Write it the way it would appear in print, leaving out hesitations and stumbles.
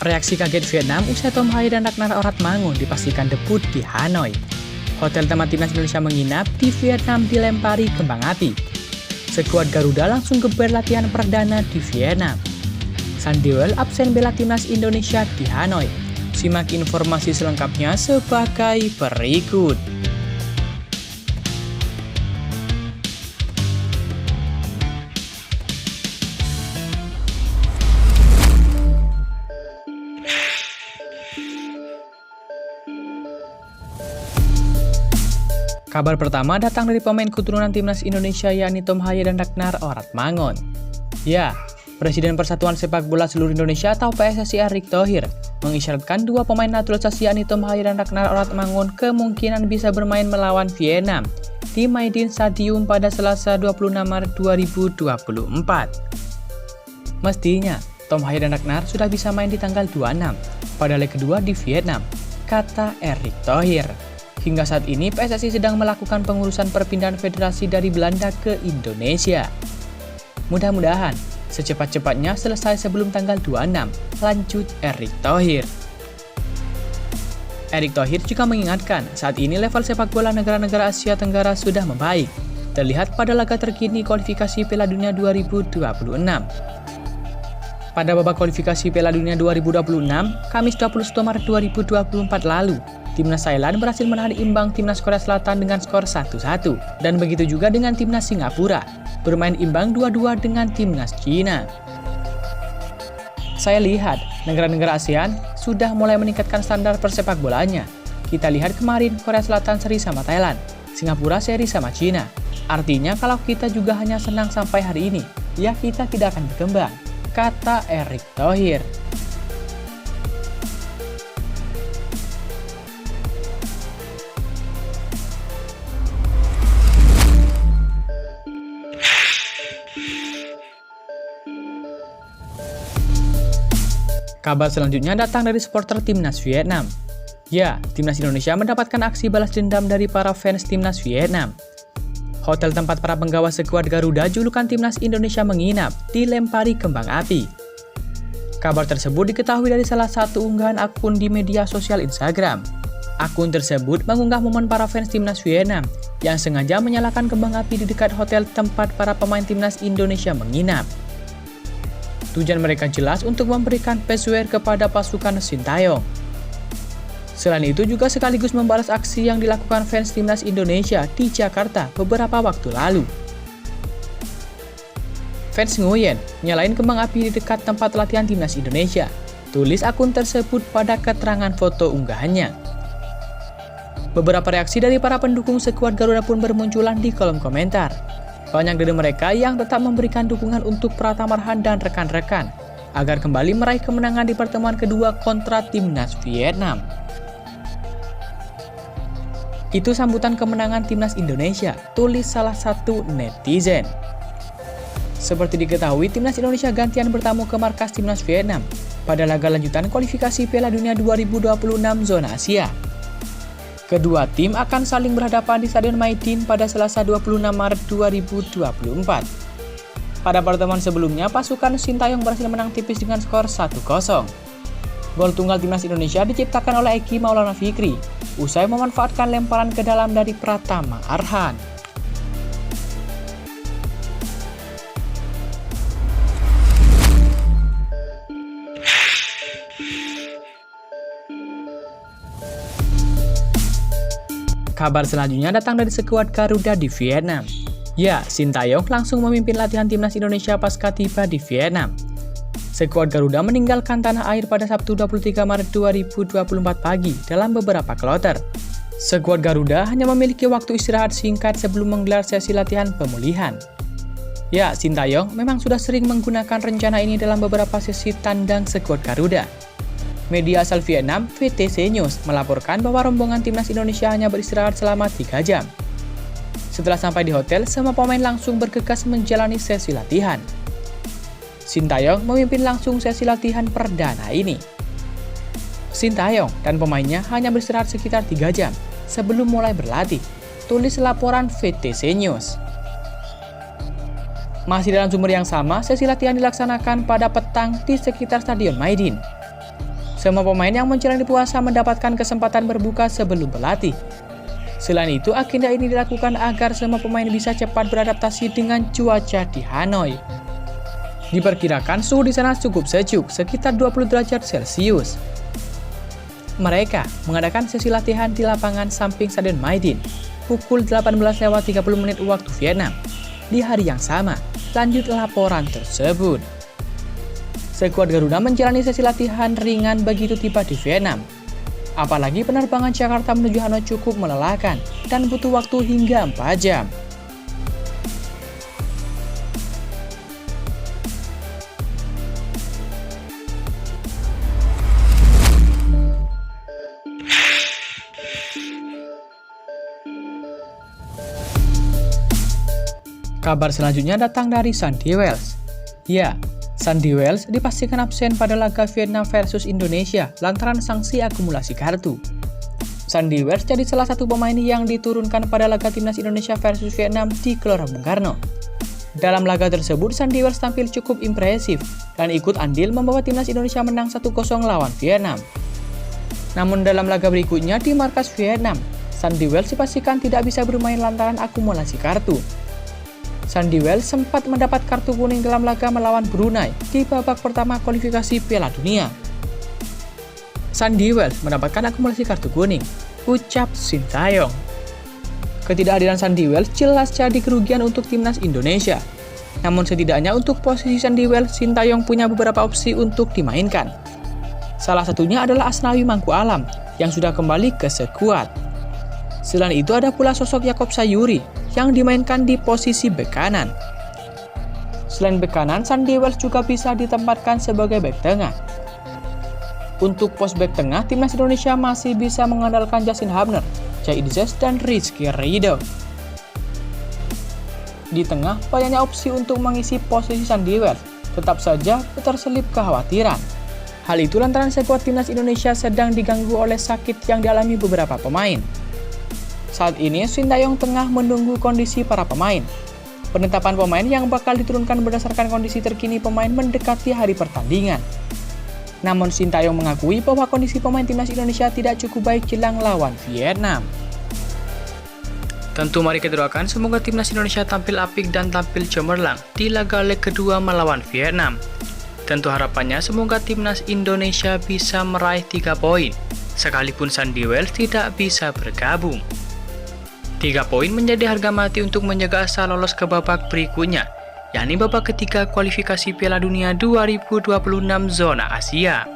Reaksi kaget Vietnam usai Tom Hai dan Ragnar Oratmangun dipastikan debut di Hanoi. Hotel tempat timnas Indonesia menginap di Vietnam dilempari kembang api. Skuad Garuda langsung geber latihan perdana di Vietnam. Sandewell absen bela timnas Indonesia di Hanoi. Simak informasi selengkapnya sebagai berikut. Kabar pertama datang dari pemain keturunan timnas Indonesia yakni Tom Hai dan Ragnar Oratmangun. Ya, Presiden Persatuan Sepak Bola Seluruh Indonesia atau PSSI Erick Thohir mengisyaratkan dua pemain naturalisasi yakni Tom Hai dan Ragnar Oratmangun kemungkinan bisa bermain melawan Vietnam di Maidin Stadium pada Selasa 26 Maret 2024. Mestinya, Tom Hai dan Ragnar sudah bisa main di tanggal 26 pada leg kedua di Vietnam, kata Erick Thohir. Hingga saat ini PSSI sedang melakukan pengurusan perpindahan federasi dari Belanda ke Indonesia. Mudah-mudahan secepat-cepatnya selesai sebelum tanggal 26, lanjut Erick Thohir. Erick Thohir juga mengingatkan saat ini level sepak bola negara-negara Asia Tenggara sudah membaik, terlihat pada laga terkini kualifikasi Piala Dunia 2026. Pada babak kualifikasi Piala Dunia 2026, Kamis 21 Maret 2024 lalu, Timnas Thailand berhasil menahan imbang Timnas Korea Selatan dengan skor 1-1. Dan begitu juga dengan Timnas Singapura, bermain imbang 2-2 dengan Timnas Cina. Saya lihat, negara-negara ASEAN sudah mulai meningkatkan standar persepak bolanya. Kita lihat kemarin Korea Selatan seri sama Thailand, Singapura seri sama Cina. Artinya kalau kita juga hanya senang sampai hari ini, ya kita tidak akan berkembang, kata Erick Thohir. Kabar selanjutnya datang dari supporter timnas Vietnam. Ya, timnas Indonesia mendapatkan aksi balas dendam dari para fans timnas Vietnam. Hotel tempat para penggawa skuad Garuda julukan timnas Indonesia menginap dilempari kembang api. Kabar tersebut diketahui dari salah satu unggahan akun di media sosial Instagram. Akun tersebut mengunggah momen para fans timnas Vietnam yang sengaja menyalakan kembang api di dekat hotel tempat para pemain timnas Indonesia menginap. Tujuan mereka jelas untuk memberikan password kepada pasukan Sintayong. Selain itu juga sekaligus membalas aksi yang dilakukan fans timnas Indonesia di Jakarta beberapa waktu lalu. Fans Nguyen nyalain kembang api di dekat tempat latihan timnas Indonesia, tulis akun tersebut pada keterangan foto unggahannya. Beberapa reaksi dari para pendukung skuad Garuda pun bermunculan di kolom komentar. Banyak dari mereka yang tetap memberikan dukungan untuk Pratama Arhan dan rekan-rekan agar kembali meraih kemenangan di pertemuan kedua kontra timnas Vietnam. Itu sambutan kemenangan timnas Indonesia, tulis salah satu netizen. Seperti diketahui, timnas Indonesia gantian bertamu ke markas timnas Vietnam pada laga lanjutan kualifikasi Piala Dunia 2026 zona Asia. Kedua tim akan saling berhadapan di Stadion Maidin pada Selasa 26 Maret 2024. Pada pertemuan sebelumnya, pasukan Sintayong berhasil menang tipis dengan skor 1-0. Gol tunggal timnas Indonesia diciptakan oleh Eki Maulana Fikri, usai memanfaatkan lemparan ke dalam dari Pratama Arhan. Kabar selanjutnya datang dari skuad Garuda di Vietnam. Ya, Sintayong langsung memimpin latihan timnas Indonesia pasca tiba di Vietnam. Skuad Garuda meninggalkan tanah air pada Sabtu 23 Maret 2024 pagi dalam beberapa kloter. Skuad Garuda hanya memiliki waktu istirahat singkat sebelum menggelar sesi latihan pemulihan. Ya, Sintayong memang sudah sering menggunakan rencana ini dalam beberapa sesi tandang skuad Garuda. Media asal Vietnam, VTC News, melaporkan bahwa rombongan timnas Indonesia hanya beristirahat selama 3 jam. Setelah sampai di hotel, semua pemain langsung bergegas menjalani sesi latihan. Sintayong memimpin langsung sesi latihan perdana ini. Sintayong dan pemainnya hanya beristirahat sekitar 3 jam sebelum mulai berlatih, tulis laporan VTC News. Masih dalam sumber yang sama, sesi latihan dilaksanakan pada petang di sekitar Stadion Maidin. Semua pemain yang menjalani puasa mendapatkan kesempatan berbuka sebelum berlatih. Selain itu, agenda ini dilakukan agar semua pemain bisa cepat beradaptasi dengan cuaca di Hanoi. Diperkirakan suhu di sana cukup sejuk, sekitar 20 derajat Celcius. Mereka mengadakan sesi latihan di lapangan samping Stadion Maidin pukul 18.30 waktu Vietnam. Di hari yang sama, lanjut laporan tersebut. Skuad Garuda menjalani sesi latihan ringan begitu tiba di Vietnam. Apalagi penerbangan Jakarta menuju Hanoi cukup melelahkan dan butuh waktu hingga 4 jam. Kabar selanjutnya datang dari Sandy Wells. Ya, Sandy Wells dipastikan absen pada laga Vietnam versus Indonesia lantaran sanksi akumulasi kartu. Sandy Wells jadi salah satu pemain yang diturunkan pada laga timnas Indonesia versus Vietnam di Gelora Bung Karno. Dalam laga tersebut, Sandy Wells tampil cukup impresif dan ikut andil membawa timnas Indonesia menang 1-0 lawan Vietnam. Namun dalam laga berikutnya di markas Vietnam, Sandy Wells dipastikan tidak bisa bermain lantaran akumulasi kartu. Sandy Wells sempat mendapat kartu kuning dalam laga melawan Brunei di babak pertama kualifikasi Piala Dunia. Sandy Wells mendapatkan akumulasi kartu kuning, ucap Sintayong. Ketidakhadiran Sandy Wells jelas jadi kerugian untuk timnas Indonesia. Namun setidaknya untuk posisi Sandy Wells, Sintayong punya beberapa opsi untuk dimainkan. Salah satunya adalah Asnawi Mangku Alam yang sudah kembali ke skuad. Selain itu ada pula sosok Yaakob Sayuri yang dimainkan di posisi bek kanan. Selain bek kanan, Sandy Wells juga bisa ditempatkan sebagai bek tengah. Untuk pos bek tengah, timnas Indonesia masih bisa mengandalkan Justin Hubner, Jai Idzes, dan Rizky Ridho. Di tengah, banyaknya opsi untuk mengisi posisi Sandy Wells, tetap saja terselip kekhawatiran. Hal itu lantaran skuad timnas Indonesia sedang diganggu oleh sakit yang dialami beberapa pemain. Saat ini, Sintayong tengah menunggu kondisi para pemain. Penetapan pemain yang bakal diturunkan berdasarkan kondisi terkini pemain mendekati hari pertandingan. Namun Sintayong mengakui bahwa kondisi pemain timnas Indonesia tidak cukup baik jelang lawan Vietnam. Tentu mari kita doakan semoga timnas Indonesia tampil apik dan tampil cemerlang di laga leg kedua melawan Vietnam. Tentu harapannya semoga timnas Indonesia bisa meraih 3 poin, sekalipun Sandy Wells tidak bisa bergabung. 3 poin menjadi harga mati untuk menjaga asa lolos ke babak berikutnya, yakni babak ketiga kualifikasi Piala Dunia 2026 zona Asia.